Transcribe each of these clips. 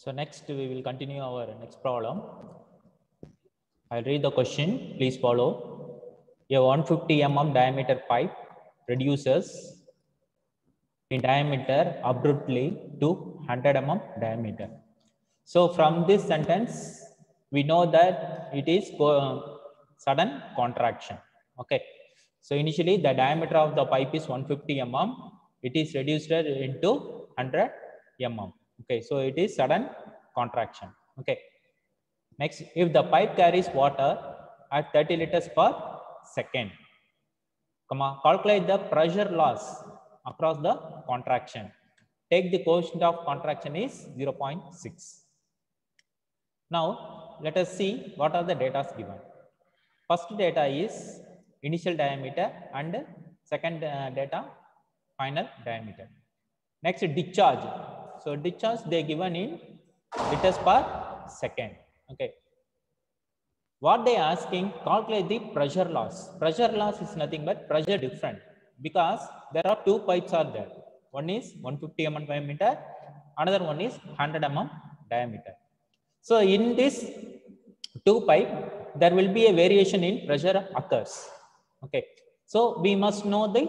So next we will continue our next problem. I'll read the question. Please follow. A 150 mm diameter pipe reduces in diameter abruptly to 100 mm diameter. So from this sentence, we know that it is sudden contraction. Okay. So initially the diameter of the pipe is 150 mm. It is reduced into 100 mm. Okay. So it is sudden contraction. Okay. Next, if the pipe carries water at 30 liters per second, calculate the pressure loss across the contraction. Take the coefficient of contraction is 0.6. Now, let us see what are the data given. First data is initial diameter and second data final diameter. Next, discharge. So, discharge they given in liters per second. Okay. What they asking, calculate the pressure loss. Pressure loss is nothing but pressure difference, because there are two pipes are there. One is 150 mm diameter, another one is 100 mm diameter. So in this two pipe, there will be a variation in pressure occurs. Okay. So we must know the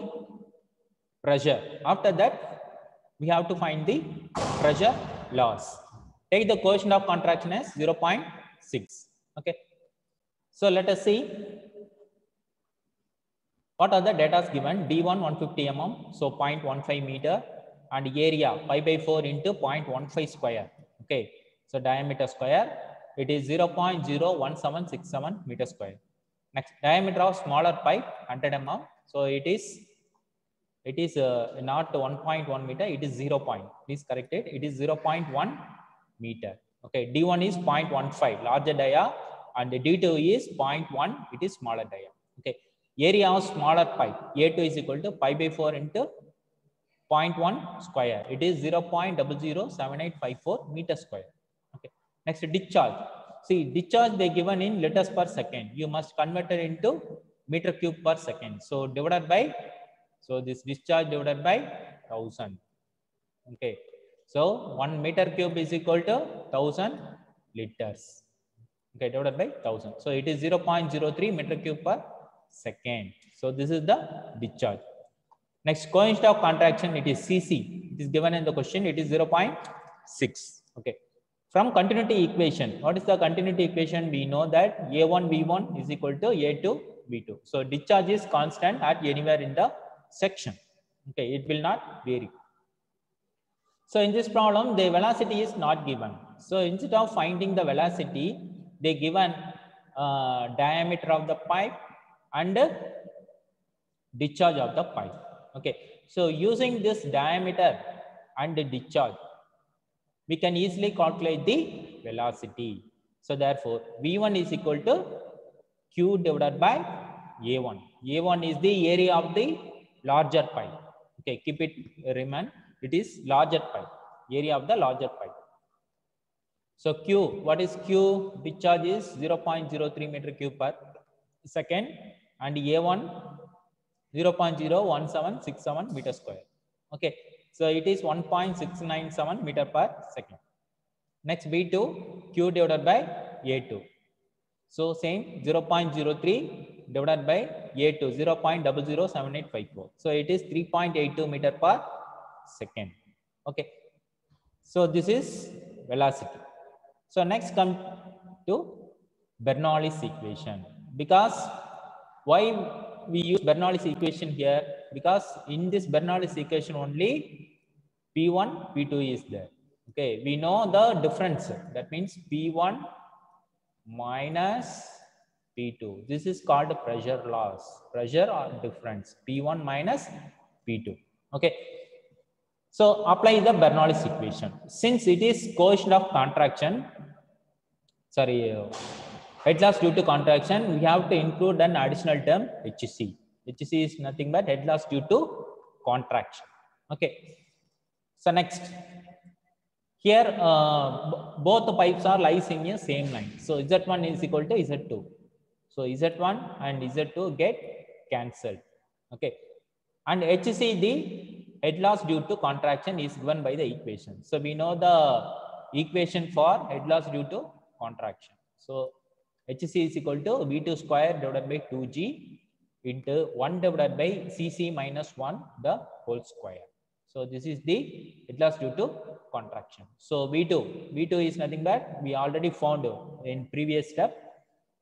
pressure. After that, we have to find the pressure loss. Take the coefficient of contraction as 0.6. Okay. So let us see what are the data given. D1 150 mm, so 0.15 meter, and area pi by 4 into 0.15 square. Okay, so diameter square, it is 0.01767 meter square. Next, diameter of smaller pipe 100 mm, so it is not 1.1 meter, it is 0. Please correct it. It is 0.1 meter. Okay, D1 is 0.15 larger dia, and D2 is 0.1, it is smaller dia. Okay, area of smaller pipe A2 is equal to pi by 4 into 0.1 square. It is 0.007854 meter square. Okay, next discharge. See, discharge they given in liters per second. You must convert it into meter cube per second. So divided by, so this discharge divided by 1000. Okay, so 1 meter cube is equal to 1000 liters. Okay, divided by 1000. So it is 0.03 meter cube per second. So this is the discharge. Next, coefficient of contraction, it is Cc. It is given in the question. It is 0.6. Okay. From continuity equation, what is the continuity equation? We know that A1 V1 is equal to A2 V2. So discharge is constant at anywhere in the section. Okay, it will not vary. So in this problem, the velocity is not given. So instead of finding the velocity, they given diameter of the pipe and discharge of the pipe. Okay, so using this diameter and the discharge, we can easily calculate the velocity. So therefore, V1 is equal to Q divided by A1. A1 is the area of the larger pipe. Okay, keep it remain. It is larger pipe, area of the larger pipe. So Q, what is Q? Discharge is 0.03 meter cube per second, and A1 0.01767 meter square. Okay, so it is 1.697 meter per second. Next, B2, Q divided by A2. So same 0.03 divided by A2, 0.007854. So it is 3.82 meter per second. Okay, so this is velocity. So next come to Bernoulli's equation. Because why we use Bernoulli's equation here? Because in this Bernoulli's equation only P1, P2 is there. Okay, we know the difference. That means P1 minus P2. This is called pressure loss. Pressure or difference. P1 minus P2. Okay. So apply the Bernoulli's equation. Since it is coefficient of contraction, head loss due to contraction, we have to include an additional term HC. HC is nothing but head loss due to contraction. Okay. So next, here both the pipes are lies in a same line. So Z1 is equal to Z2. So Z1 and Z2 get cancelled. Okay. And HC, the head loss due to contraction, is given by the equation. So we know the equation for head loss due to contraction. So HC is equal to V2 square divided by 2G into 1 divided by Cc minus 1 the whole square. So this is the head loss due to contraction. So V2 is nothing but we already found in previous step.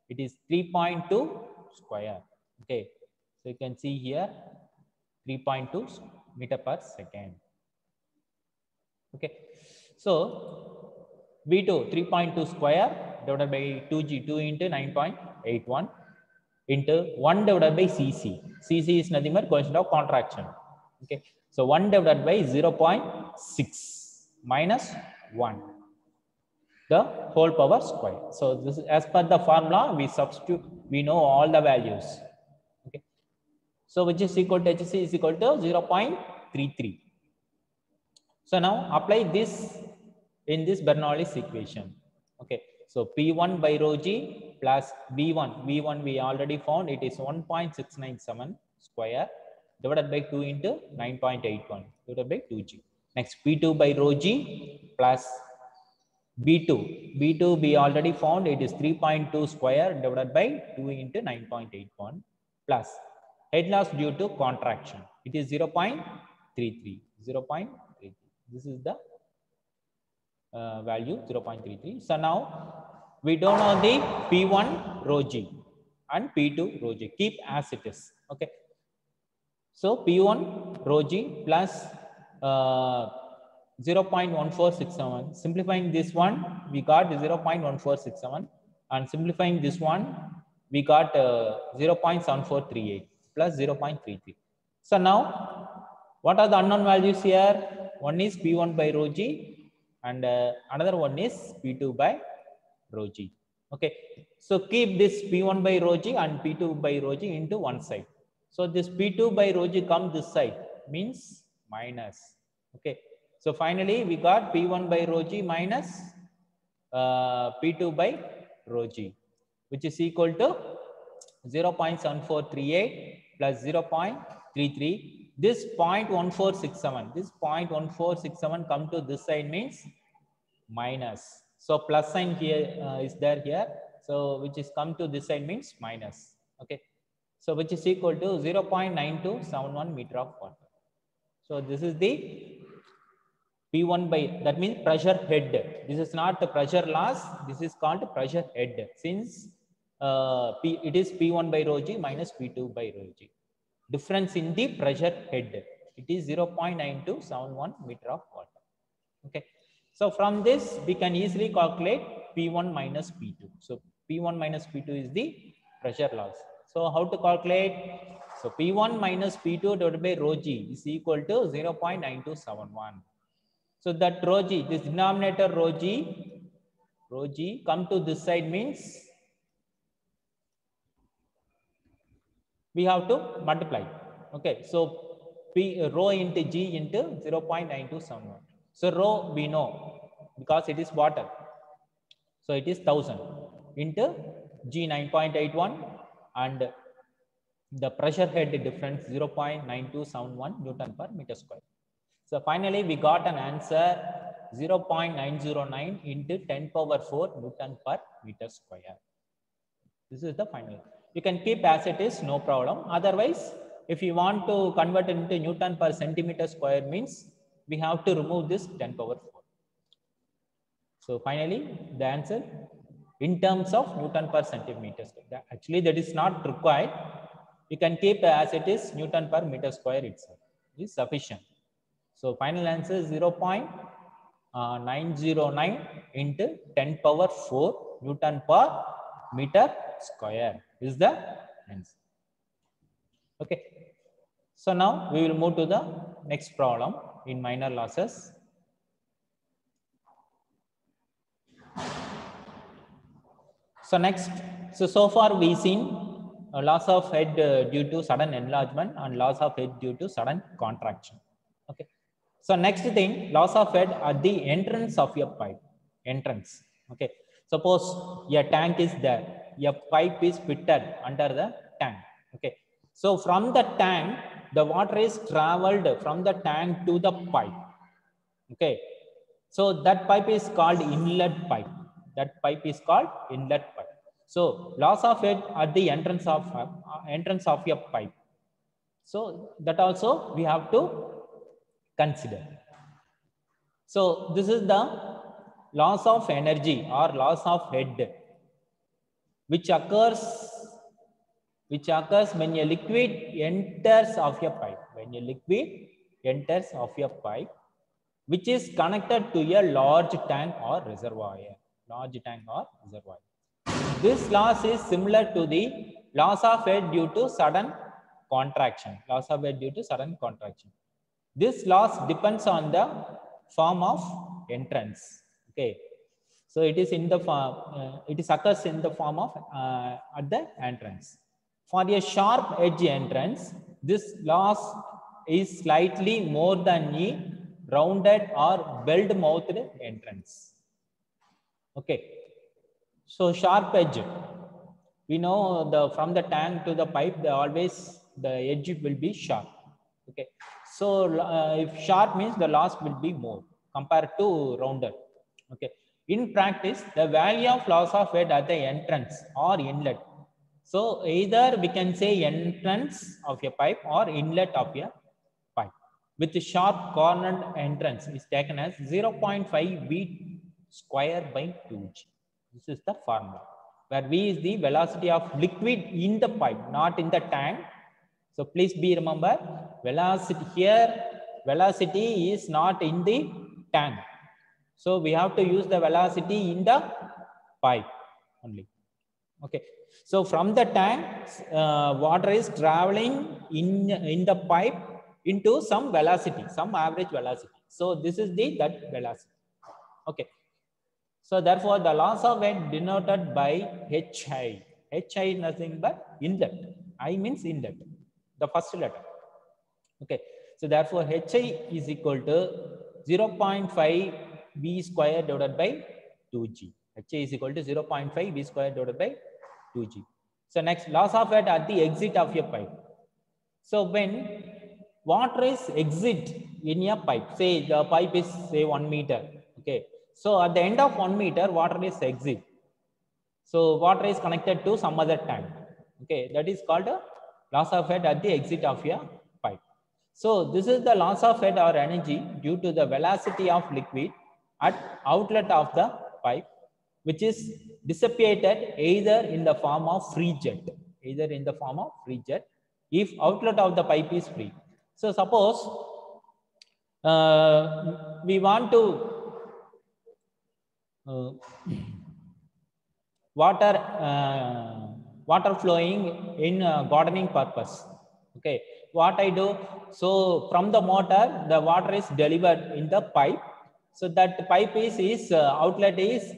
It is 3.2 square. Okay, so you can see here 3.2 meter per second. Okay, so V2 3.2 square divided by 2G, 2 into 9.81 into 1 divided by Cc. Cc is nothing but coefficient of contraction. Okay, so 1 divided by 0.6 minus 1, the whole power square. So this is as per the formula, we substitute, we know all the values. Okay, so which is equal to HC is equal to 0.33. So now apply this in this Bernoulli's equation. Okay, so P1 by rho G plus V1 we already found, it is 1.697 square divided by 2 into 9.81 divided by 2G. Next P2 by rho G plus B2 we already found, it is 3.2 square divided by 2 into 9.81 plus head loss due to contraction, it is 0.33. This is the value 0.33. So now we don't know the P1 rho G and P2 rho G. Keep as it is. Okay. So P1 rho G plus 0.1467. Simplifying this one, we got 0.1467, and simplifying this one, we got 0.7438 plus 0.33. So now, what are the unknown values here? One is P1 by rho G, and another one is P2 by rho G. Okay, so keep this P1 by rho G and P2 by rho G into one side. So this P2 by rho G come this side, means minus. Okay, so finally we got P1 by rho G minus P2 by rho G, which is equal to 0.7438 plus 0.33. This 0.1467, this 0.1467 come to this side, means minus. So plus sign here is there here. So which is come to this side, means minus. Okay. So which is equal to 0.9271 meter of water. So this is the P1 by, that means pressure head. This is not the pressure loss. This is called pressure head. Since it is P1 by rho G minus P2 by rho G. Difference in the pressure head. It is 0.9271 meter of water. Okay. So from this, we can easily calculate P1 minus P2. So P1 minus P2 is the pressure loss. So how to calculate? So P1 minus P2 divided by rho G is equal to 0.9271. So that rho G, this denominator rho G come to this side, means we have to multiply. Okay, so rho into G into 0.9271. So rho we know because it is water. So it is 1000 into G 9.81 and the pressure head difference 0.9271 Newton per meter square. So finally we got an answer 0.909 into 10 power 4 Newton per meter square. This is the final. You can keep as it is, no problem. Otherwise, if you want to convert it into Newton per centimeter square, means we have to remove this 10 power 4. So finally, the answer in terms of Newton per centimeter square. Actually, that is not required. You can keep as it is, Newton per meter square itself is sufficient. So final answer is 0.909 into 10 power 4 Newton per meter square is the answer. Okay. So now we will move to the next problem in minor losses. So next, so far we seen a loss of head due to sudden enlargement and loss of head due to sudden contraction. Okay. So next thing, loss of head at the entrance of your pipe. Entrance. Okay. Suppose your tank is there. Your pipe is fitted under the tank. Okay. So from the tank, the water is traveled from the tank to the pipe. Okay. So that pipe is called inlet pipe. That pipe is called inlet pipe. So loss of head at the entrance of your pipe. So that also we have to consider. So this is the loss of energy or loss of head, which occurs when a liquid enters of your pipe. When a liquid enters of your pipe, which is connected to a large tank or reservoir. This loss is similar to the loss of head due to sudden contraction. This loss depends on the form of entrance. Okay, so it is in the form. It is occurs in the form of at the entrance. For a sharp edge entrance, this loss is slightly more than a rounded or belt-mouthed entrance. Okay, so sharp edge. We know from the tank to the pipe, the edge will be sharp. Okay, so if sharp means the loss will be more compared to rounded. Okay, in practice, the value of loss of head at the entrance or inlet. So either we can say entrance of a pipe or inlet of a pipe with a sharp cornered entrance is taken as 0.5 V square by 2G. This is the formula, where V is the velocity of liquid in the pipe, not in the tank. So please remember, velocity is not in the tank. So we have to use the velocity in the pipe only. Okay. So from the tank, water is traveling in the pipe into some velocity, some average velocity. So this is that velocity. Okay. So therefore, the loss of head denoted by HI. HI is nothing but inlet. I means inlet, the first letter. Okay. So therefore, HI is equal to 0.5 V square divided by 2G. HI is equal to 0.5 V square divided by 2G. So next, loss of head at the exit of your pipe. So when water is exit in your pipe, say the pipe is say 1 meter. Okay. So at the end of 1 meter, water is exit. So water is connected to some other tank. Okay, that is called a loss of head at the exit of your pipe. So this is the loss of head or energy due to the velocity of liquid at outlet of the pipe, which is dissipated either in the form of free jet, if outlet of the pipe is free. So suppose we want to water flowing in gardening purpose. Okay, what I do, so from the motor the water is delivered in the pipe, so that pipe is outlet is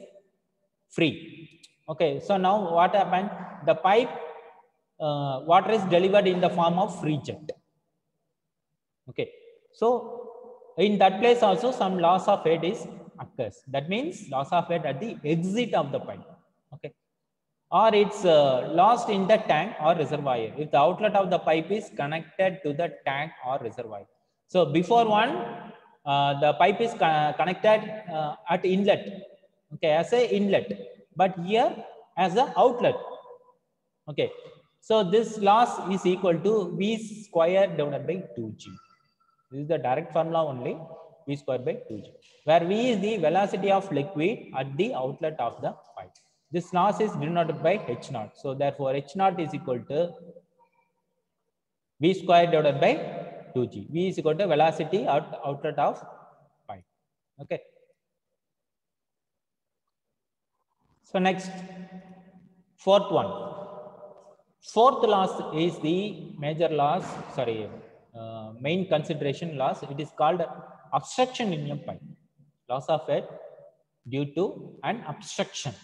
free. Okay, so now what happened, the pipe water is delivered in the form of free jet. Okay, so in that place also some loss of head is occurs. That means loss of head at the exit of the pipe. Okay, or it's lost in the tank or reservoir if the outlet of the pipe is connected to the tank or reservoir. So before one, the pipe is connected at inlet. Okay, as a inlet, but here as an outlet. Okay, so this loss is equal to V square divided by 2G. This is the direct formula only, V square by 2G, where V is the velocity of liquid at the outlet of the pipe. This loss is denoted by H naught. So therefore, H naught is equal to V square divided by 2G. V is equal to velocity at outlet of pipe. Okay. So next, fourth one. Fourth loss is the major loss, main consideration loss. It is called obstruction in a pipe. Loss of head due to an obstruction.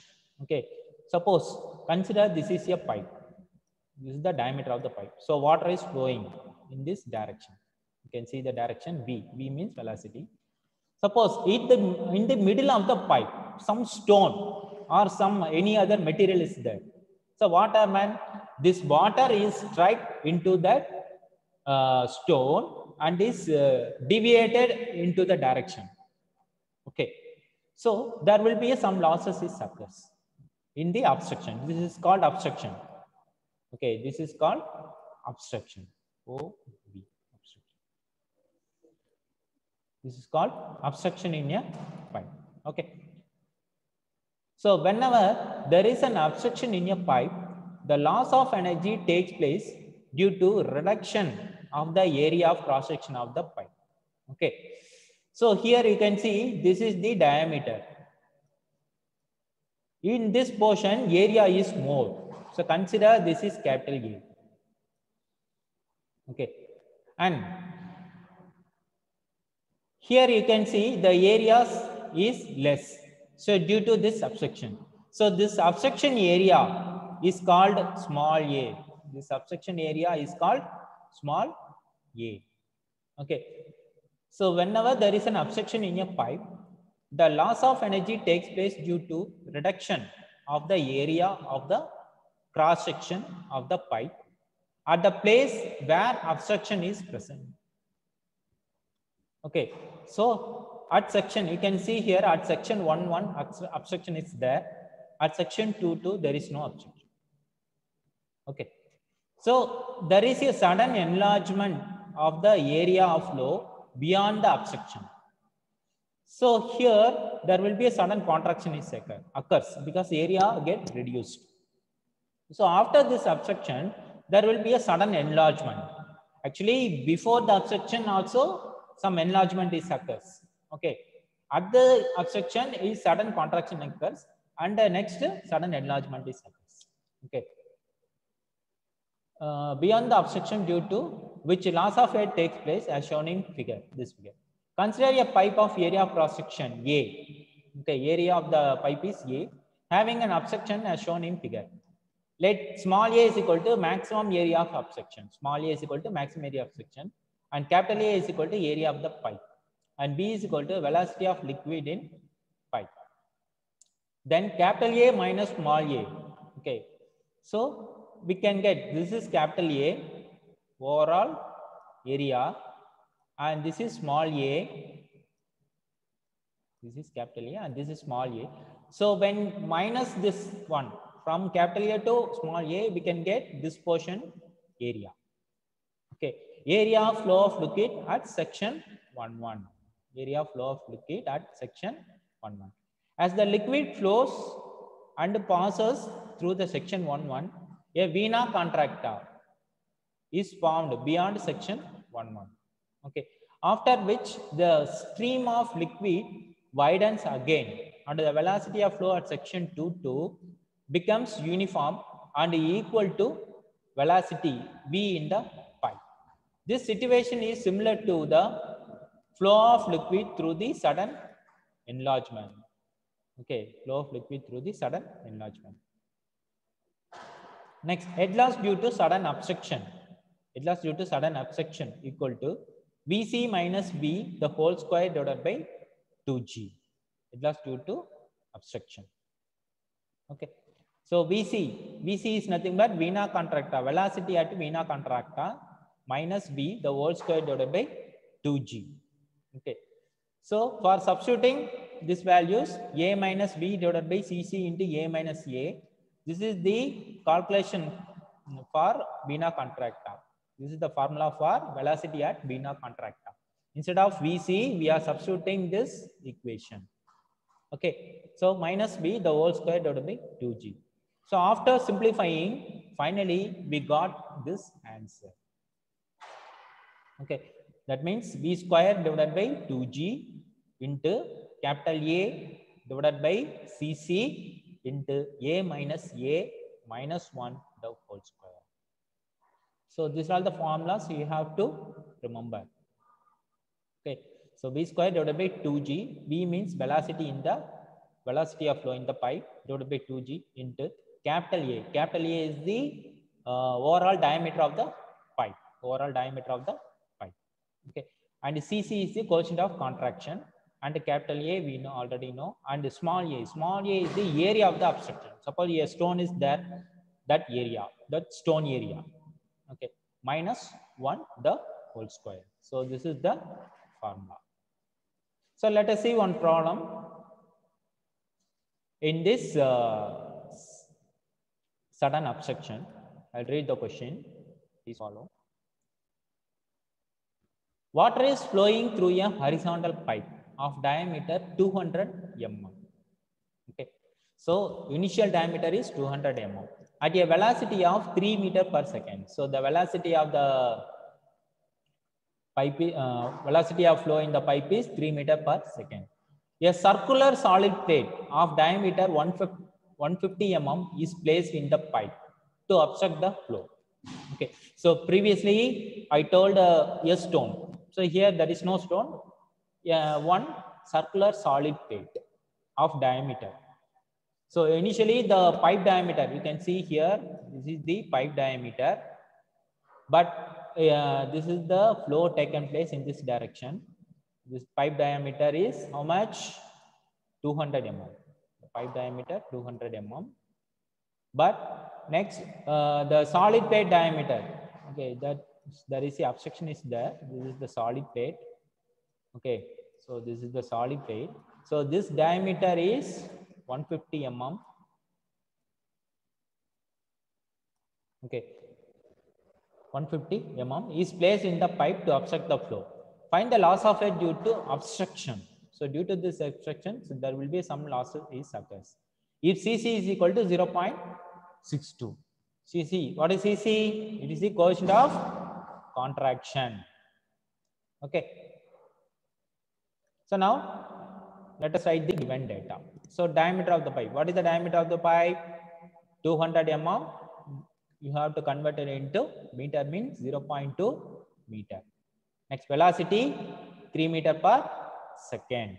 Okay, suppose consider this is a pipe. This is the diameter of the pipe. So water is flowing in this direction. You can see the direction V. V means velocity. Suppose in the middle of the pipe, some stone or any other material is there. So what happened? This water is struck into that stone and is deviated into the direction. Okay, so there will be some losses is occurs in the obstruction. This is called obstruction. Okay, this is called obstruction. OB, obstruction. This is called obstruction in a pipe. Okay. So whenever there is an obstruction in a pipe, the loss of energy takes place due to reduction of the area of cross section of the pipe. Okay. So here you can see this is the diameter. In this portion, area is more. So consider this is capital A. Okay. And here you can see the areas is less. So due to this obstruction. So this obstruction area is called small a. This obstruction area is called small a. Okay. So whenever there is an obstruction in a pipe, the loss of energy takes place due to reduction of the area of the cross section of the pipe at the place where obstruction is present. Okay, so at section, you can see here at section 1 obstruction is there. At section 2 there is no obstruction. Okay, so there is a sudden enlargement of the area of flow beyond the obstruction. So here there will be a sudden contraction is occurs because area get reduced. So after this obstruction, there will be a sudden enlargement. Actually, before the obstruction also some enlargement is occurs. Okay, at the obstruction is sudden contraction occurs, and the next sudden enlargement is occurs. Okay. Beyond the obstruction due to which loss of air takes place as shown in figure, this figure. Consider a pipe of area of cross section A. Okay, area of the pipe is A, having an obstruction as shown in figure. Let small a is equal to maximum area of obstruction. Small a is equal to maximum area of obstruction, and capital A is equal to area of the pipe, and B is equal to velocity of liquid in pipe. Then capital A minus small a. Okay, so we can get this is capital A overall area, and this is small a. This is capital A and this is small a. So when minus this one from capital A to small a, we can get this portion area. Okay, area of flow of liquid at section 1,1. Area of flow of liquid at section 1,1. As the liquid flows and passes through the section 1,1, a vena contracta is formed beyond section 1,1. Okay, after which the stream of liquid widens again, and the velocity of flow at section 2,2 becomes uniform and equal to velocity V in the pipe. This situation is similar to the flow of liquid through the sudden enlargement. Okay, flow of liquid through the sudden enlargement. Next, head loss due to sudden obstruction. Head loss due to sudden obstruction equal to Vc minus V the whole square divided by 2G. Head loss due to obstruction. Okay. So Vc is nothing but vena contracta, velocity at vena contracta minus V the whole square divided by 2G. Okay. So for substituting these values, A minus V divided by Cc into A minus A, this is the calculation for vena contracta. This is the formula for velocity at vena contracta. Instead of Vc, we are substituting this equation. Okay, so minus V the whole square divided by 2G. So after simplifying, finally we got this answer. Okay, that means V square divided by 2G into capital A divided by Cc into A minus 1 the whole square. So these are all the formulas you have to remember. Okay, so V square divided by 2G, V means velocity in the velocity of flow in the pipe divided by 2G into capital A. Capital A is the overall diameter of the pipe. Overall diameter of the pipe. Okay, and Cc is the coefficient of contraction, and capital A we know already know, and small a. Small a is the area of the obstruction. Suppose a stone is there, that area, that stone area. Okay, minus 1 the whole square. So this is the formula. So let us see one problem in this sudden obstruction. I'll read the question. Please follow. Water is flowing through a horizontal pipe of diameter 200 mm. Okay. So initial diameter is 200 mm at a velocity of 3 meters per second. So the velocity of the pipe, velocity of flow in the pipe is 3 meters per second. A circular solid plate of diameter 150 mm is placed in the pipe to obstruct the flow. Okay. So previously I told a stone. So here there is no stone. One circular solid plate of diameter. So initially the pipe diameter, you can see here, this is the pipe diameter, but this is the flow taken place in this direction. This pipe diameter is how much? 200 mm. The pipe diameter 200 mm. But next, the solid plate diameter. Okay, that there is the obstruction is there. This is the solid plate. Okay, so this is the solid plate. So this diameter is 150 mm. Okay, 150 mm is placed in the pipe to obstruct the flow. Find the loss of it due to obstruction. So due to this obstruction, so there will be some losses is occurs. If Cc is equal to 0.62. Cc, what is Cc? It is the coefficient of contraction. Okay. So now let us write the given data. So diameter of the pipe. What is the diameter of the pipe? 200 mm. You have to convert it into meter, means 0.2 meter. Next, velocity 3 meter per second.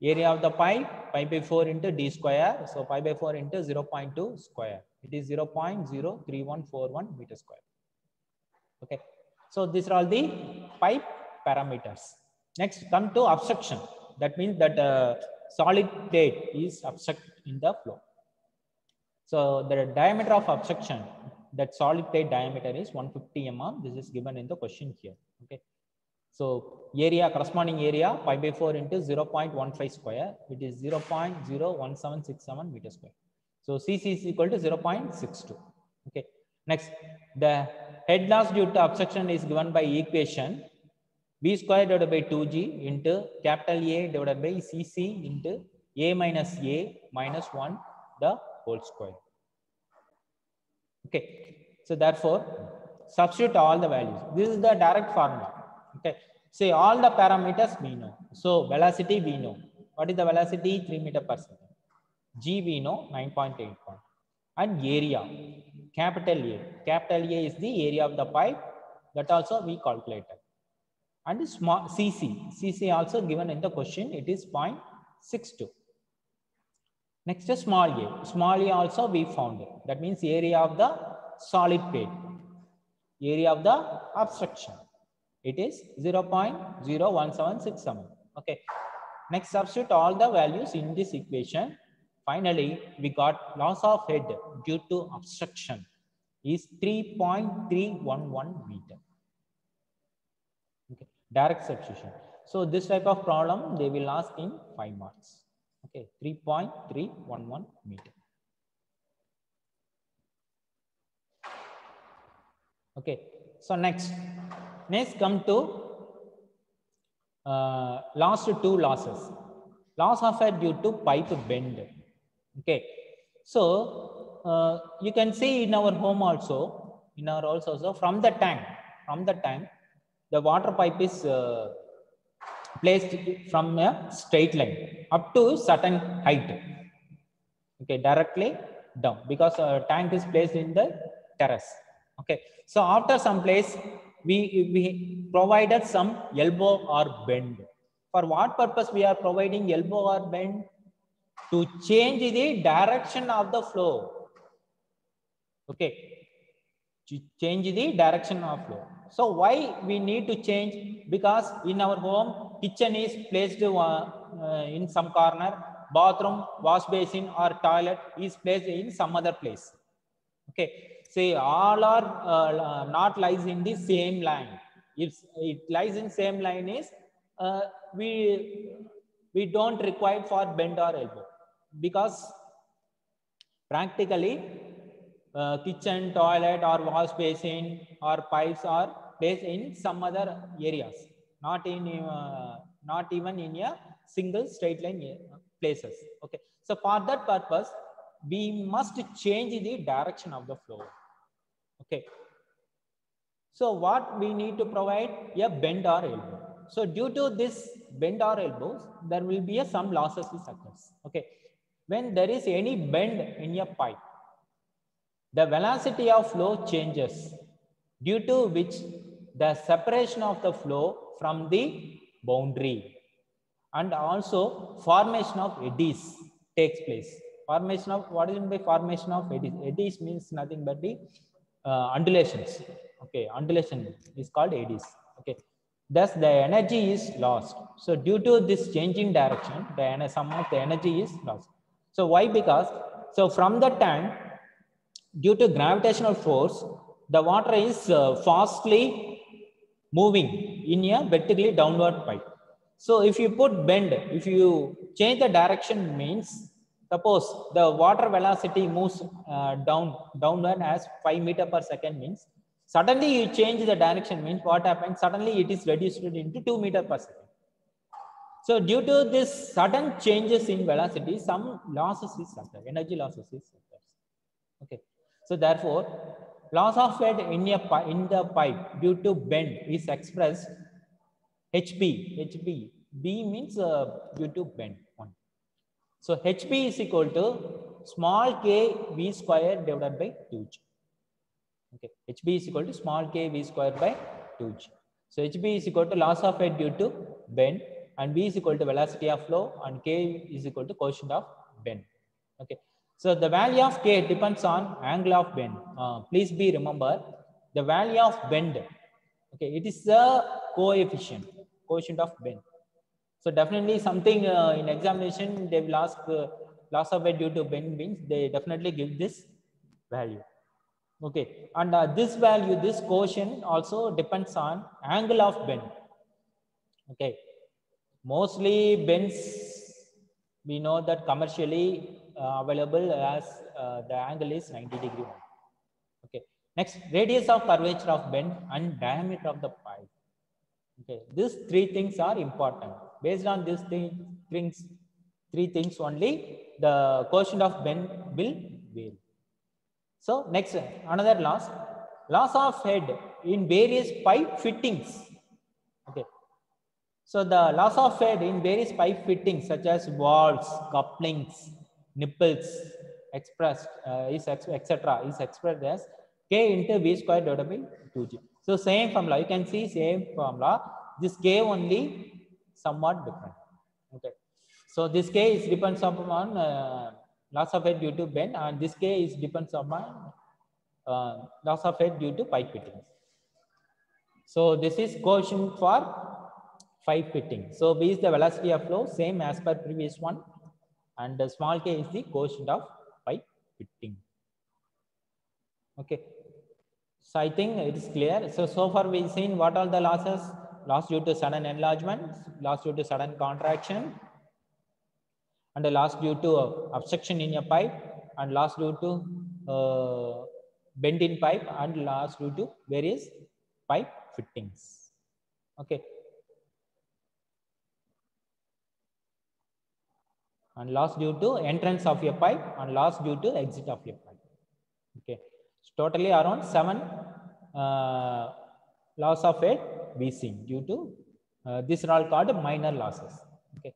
Area of the pipe, pi by 4 into d square. So pi by 4 into 0.2 square. It is 0.03141 meter square. Okay. So these are all the pipe parameters. Next, come to obstruction. That means that solid plate is obstruct in the flow. So the diameter of obstruction, that solid plate diameter is 150 mm. This is given in the question here. Okay. So area, corresponding area, pi by 4 into 0.15 square. It is 0.01767 meter square. So Cc is equal to 0.62. Okay. Next, the head loss due to obstruction is given by equation B square divided by 2G into capital A divided by Cc into A minus A minus 1 the whole square. Okay. So therefore, substitute all the values. This is the direct formula. Okay. Say all the parameters we know. So velocity we know. What is the velocity? 3 meter per second. G we know 9.81. And area, capital A. Capital A is the area of the pipe. That also we calculated. And small Cc. Cc also given in the question. It is 0.62. Next is small a. Small a also we found it. That means area of the solid plate. Area of the obstruction. It is 0.01767. Okay. Next, substitute all the values in this equation. Finally, we got loss of head due to obstruction is 3.311 meter. Okay. Direct substitution. So this type of problem they will ask in 5 marks. Okay, 3.311 meter. Okay, so next come to last two losses. Loss of head due to pipe bend. Okay, so you can see in our home also, from the tank, the water pipe is placed from a straight line up to certain height. Okay, directly down because tank is placed in the terrace. Okay, so after some place we provided some elbow or bend. For what purpose we are providing elbow or bend? To change the direction of the flow. Okay, to change the direction of flow. So why we need to change? Because in our home, kitchen is placed in some corner, bathroom, wash basin or toilet is placed in some other place. Okay, say all are not lies in the same line. If it lies in same line is we we don't require for bend or elbow, because practically kitchen, toilet or wash basin or pipes are placed in some other areas, not in not even in a single straight line places. Okay, so for that purpose we must change the direction of the flow. Okay, so what we need to provide? A bend or elbow. So due to this bend or elbows, there will be some losses which occurs. Okay, when there is any bend in a pipe, the velocity of flow changes, due to which the separation of the flow from the boundary and also formation of eddies takes place. Formation of, what is meant by formation of eddies? Eddies means nothing but the undulations. Okay, undulation is called eddies. Okay, thus the energy is lost. So due to this changing direction, the some of the energy is lost. So why? Because so from the tank, due to gravitational force, the water is fastly moving in a vertically downward pipe. So if you put bend, if you change the direction, means suppose the water velocity moves downward as 5 meter per second, means suddenly you change the direction, means what happens? Suddenly it is reduced into 2 meter per second. So due to this sudden changes in velocity, some losses is occurred, energy losses is occurred. Okay, so therefore loss of head in the pipe due to bend is expressed HB. B means due to bend one. So HB is equal to small k V square divided by 2G. Okay, HB is equal to small k V square by 2G. So HB is equal to loss of head due to bend, and V is equal to velocity of flow, and K is equal to coefficient of bend. Okay, so the value of K depends on angle of bend. Please be remember the value of bend. Okay, it is the coefficient of bend. So definitely something in examination they will ask loss of head due to bend, means they definitely give this value. Okay, and this value, this quotient also depends on angle of bend. Okay, mostly bends we know that commercially available as the angle is 90-degree. Okay, next, radius of curvature of bend and diameter of the pipe. Okay, these three things are important. Based on these three things only, the quotient of bend will vary. So next, another loss of head in various pipe fittings. Okay, so the loss of head in various pipe fittings such as valves, couplings, nipples, etc. is expressed as K into V square divided by 2G. So same formula, you can see same formula. This K only somewhat different. Okay, so this K is depends upon loss of head due to bend, and this K is depends upon loss of head due to pipe fittings. So this is quotient for pipe fitting. So V is the velocity of flow, same as per previous one, and the small k is the quotient of pipe fitting. Okay, so I think it is clear. So far we've seen what are the losses: loss due to sudden enlargement, loss due to sudden contraction, and the loss due to obstruction in a pipe, and loss due to bend in pipe, and loss due to various pipe fittings. Okay, and loss due to entrance of your pipe, and loss due to exit of your pipe. Okay, so totally around 7 loss of it we seen due to these are all called minor losses. Okay,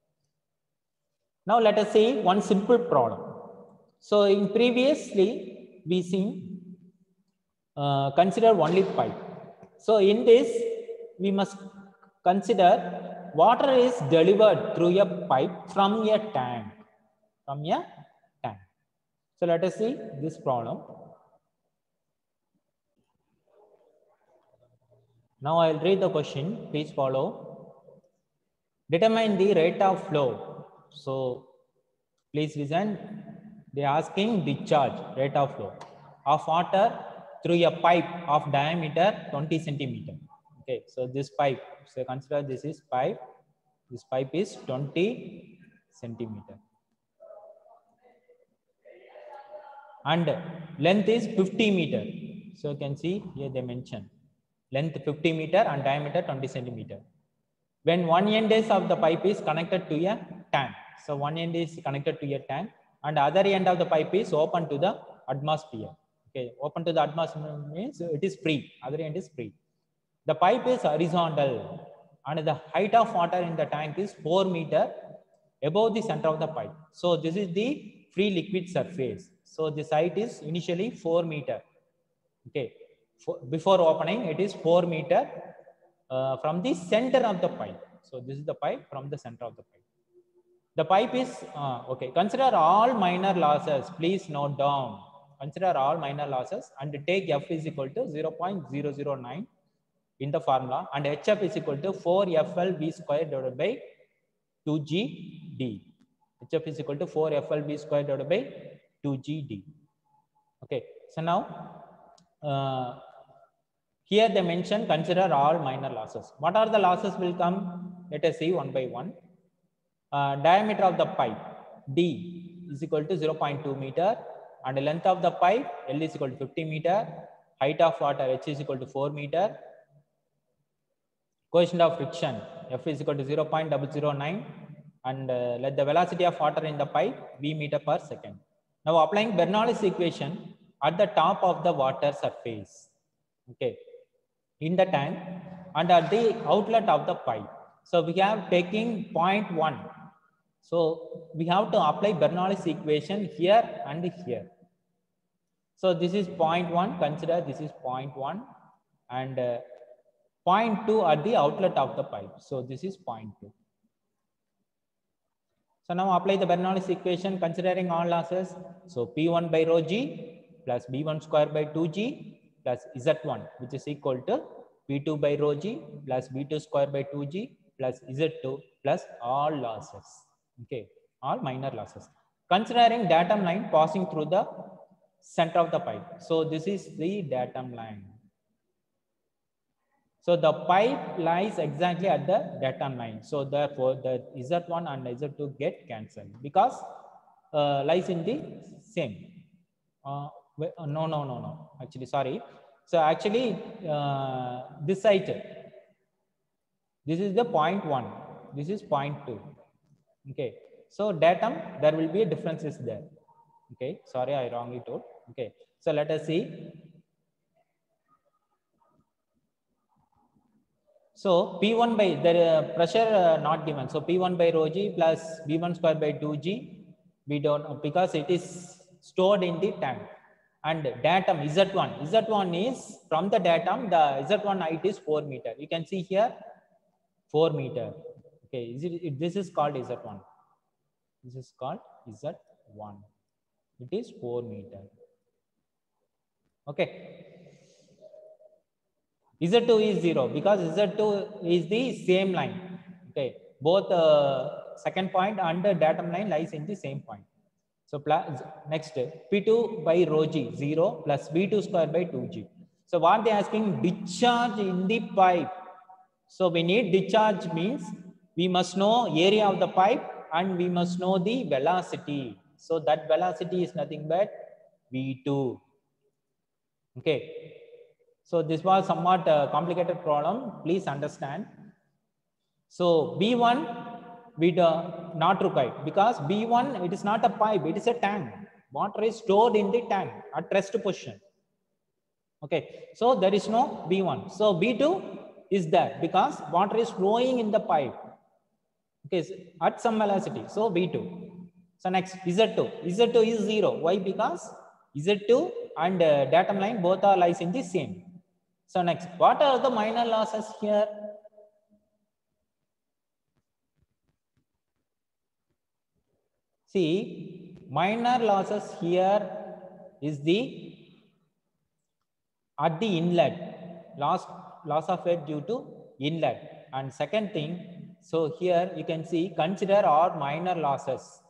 now let us see one simple problem. So in previously we seen consider only pipe. So in this we must consider water is delivered through a pipe from a tank. So let us see this problem. Now I will read the question. Please follow. Determine the rate of flow. So please listen. They are asking discharge rate of flow of water through a pipe of diameter 20 centimeter. Okay, so this pipe. So consider this is pipe. This pipe is 20 centimeter. And length is 50 meter. So you can see here they mention length 50 meter and diameter 20 centimeter. When one end of the pipe is connected to a tank. So one end is connected to a tank and other end of the pipe is open to the atmosphere. Okay, open to the atmosphere means it is free. Other end is free. The pipe is horizontal and the height of water in the tank is 4 meter above the center of the pipe. So this is the free liquid surface. So this height is initially 4 meter. Okay, before opening it is 4 meter from the center of the pipe. So this is the pipe from the center of the pipe. The pipe is okay. Consider all minor losses. Please note down. Consider all minor losses and take F is equal to 0.009 in the formula and HF is equal to 4FLV square divided by 2GD. HF is equal to 4FLV square divided by 2GD. Okay. So now here they mention consider all minor losses. What are the losses will come? Let us see one by one. Diameter of the pipe D is equal to 0.2 meter and the length of the pipe L is equal to 50 meter. Height of water H is equal to 4 meter. Coefficient of friction F is equal to 0.009 and let the velocity of water in the pipe V meter per second. Now applying Bernoulli's equation at the top of the water surface, okay, in the tank and at the outlet of the pipe. So we have taking 0.1. So we have to apply Bernoulli's equation here and here. So this is 0.1, consider this is 0.1 and 0.2 at the outlet of the pipe. So this is 0.2. So now apply the Bernoulli's equation considering all losses. So P1 by rho G plus B1 square by 2G plus Z1 which is equal to P2 by rho G plus B2 square by 2G plus Z2 plus all losses. Okay, all minor losses. Considering datum line passing through the center of the pipe. So this is the datum line. So the pipe lies exactly at the datum line. So therefore the Z1 and Z2 get cancelled because lies in the same. No. Actually, sorry. So actually this site, this is the 0.1. This is 0.2. Okay. So datum, there will be a differences there. Okay. Sorry, I wrongly told. Okay. So let us see. So P1 by the pressure not given. So P1 by rho G plus B1 square by 2G. We don't know because it is stored in the tank. And datum Z1. Z1 is from the datum, the Z1 height is 4 meter. You can see here 4 meter. Okay, this is called Z1. This is called Z1. It is 4 meter. Okay. Z2 is 0 because Z2 is the same line. Okay, both second point and the datum line lies in the same point. So next P2 by rho G 0 plus B2 square by 2G. So what they asking, discharge in the pipe. So we need discharge means we must know area of the pipe and we must know the velocity. So that velocity is nothing but V2. Okay. So this was somewhat complicated problem. Please understand. So B1 we not required because B1 it is not a pipe, it is a tank. Water is stored in the tank at rest position. Okay, so there is no B1. So B2 is there because water is flowing in the pipe. Okay, at some velocity. So B2. So next Z2. Z2 is 0. Why? Because Z2 and datum line both are lies in the same. So next, what are the minor losses here? See, minor losses here is the at the inlet, loss of air due to inlet. And second thing, so here you can see consider all minor losses.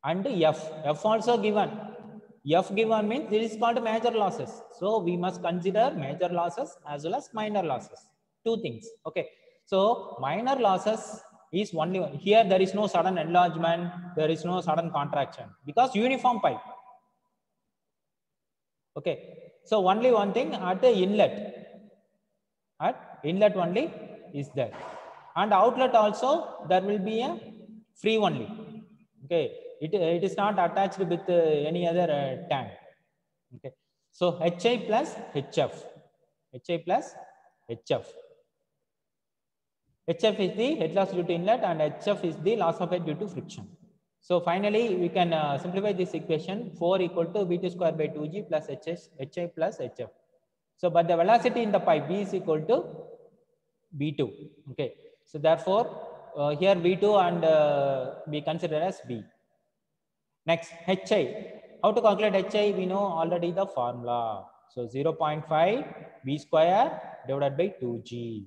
And F also given. F given means this is called major losses. So we must consider major losses as well as minor losses. Two things. Okay. So minor losses is only here. There is no sudden enlargement. There is no sudden contraction because uniform pipe. Okay. So only one thing at the inlet. At inlet only is there, and outlet also there will be a free only. Okay. It is not attached with any other tank. Okay. So HI plus HF. HI plus HF. HF is the head loss due to inlet and HF is the loss of head due to friction. So finally, we can simplify this equation. 4 equal to V2 square by 2G plus HI plus HF. So, but the velocity in the pipe V is equal to V2. Okay. So therefore, here V2 and we consider as V. Next, HI. How to calculate HI? We know already the formula. So 0.5 V square divided by 2G.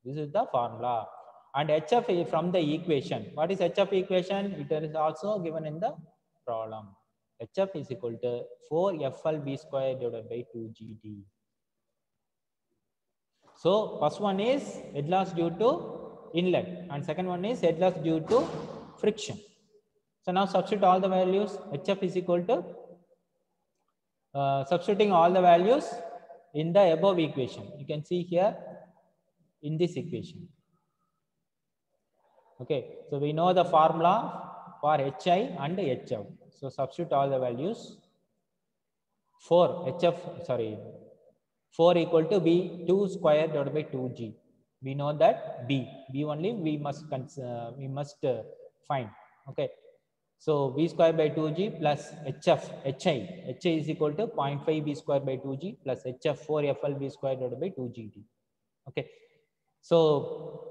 This is the formula. And HF is from the equation. What is HF equation? It is also given in the problem. HF is equal to 4FL V square divided by 2GD. So first one is head loss due to inlet and second one is head loss due to friction. So now substitute all the values. HF is equal to substituting all the values in the above equation. You can see here in this equation. Okay, so we know the formula for HI and HF. So substitute all the values. 4 equal to B2 square divided by 2G. We know that B only we must find. Okay, so V square by 2G plus HI is equal to 0.5 V square by 2G plus HF 4FL V square divided by 2GD. Okay, so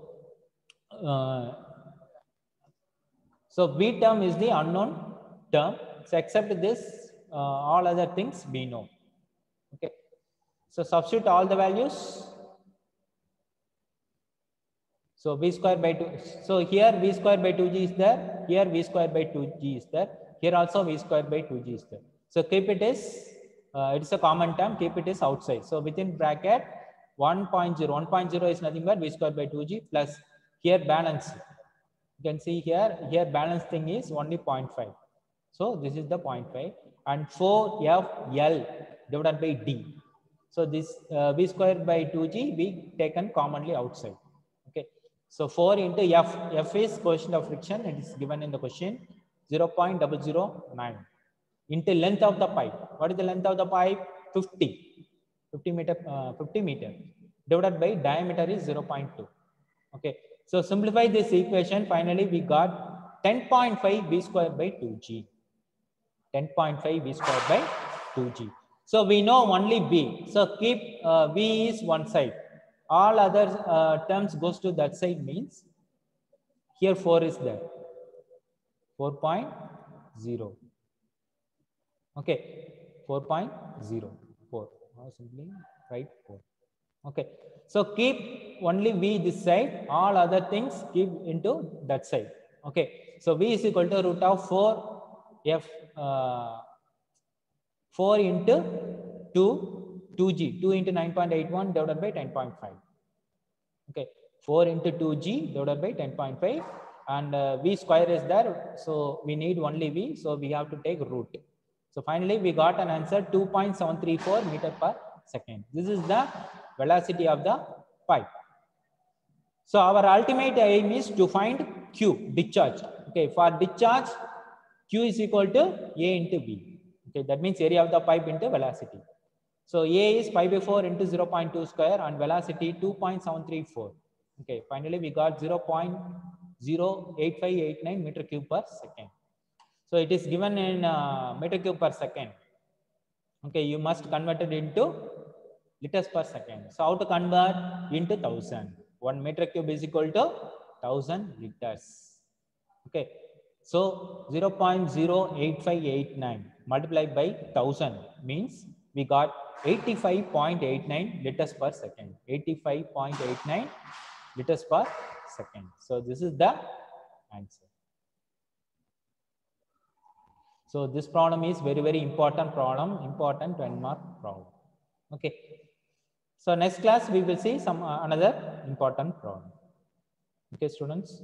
so V term is the unknown term. So except this, all other things we know. Okay. So substitute all the values. So V square by 2. So here V square by 2G is there. Here V square by 2G is there. Here also V square by 2G is there. So keep it as, it is a common term. Keep it as outside. So within bracket 1.0. 1.0 is nothing but V square by 2G plus here balance. You can see here balance thing is only 0.5. So this is the 0.5 and 4FL divided by D. So this V square by 2G we taken commonly outside. Okay. So 4 into F is coefficient of friction. It is given in the question 0.009 into length of the pipe. What is the length of the pipe? 50 meter divided by diameter is 0.2. Okay. So simplify this equation. Finally, we got 10.5 V square by 2G. 10.5 V square by 2G. So we know only V. So keep V is one side. All other terms goes to that side means here 4 is there. 4.0. Okay. 4.04. Simply write 4. Okay. So keep only V this side, all other things keep into that side. Okay. So V is equal to root of 4 into 2G, 2 into 9.81 divided by 10.5. Okay. 4 into 2G divided by 10.5 and V square is there. So we need only V. So we have to take root. So finally we got an answer 2.734 meter per second. This is the velocity of the pipe. So our ultimate aim is to find Q, discharge. Okay, for discharge, Q is equal to A into B. Okay, that means area of the pipe into velocity. So A is pi by 4 into 0.2 square and velocity 2.734. Okay, finally we got 0.08589 meter cube per second. So it is given in meter cube per second. Okay, you must convert it into liters per second. So how to convert into 1000? 1 meter cube is equal to 1000 liters. Okay, so 0.08589 multiplied by 1000 means we got 85.89 liters per second. 85.89 liters per second. So this is the answer. So this problem is very, very important problem, important 10 mark problem. Okay. So next class we will see some another important problem. Okay, students.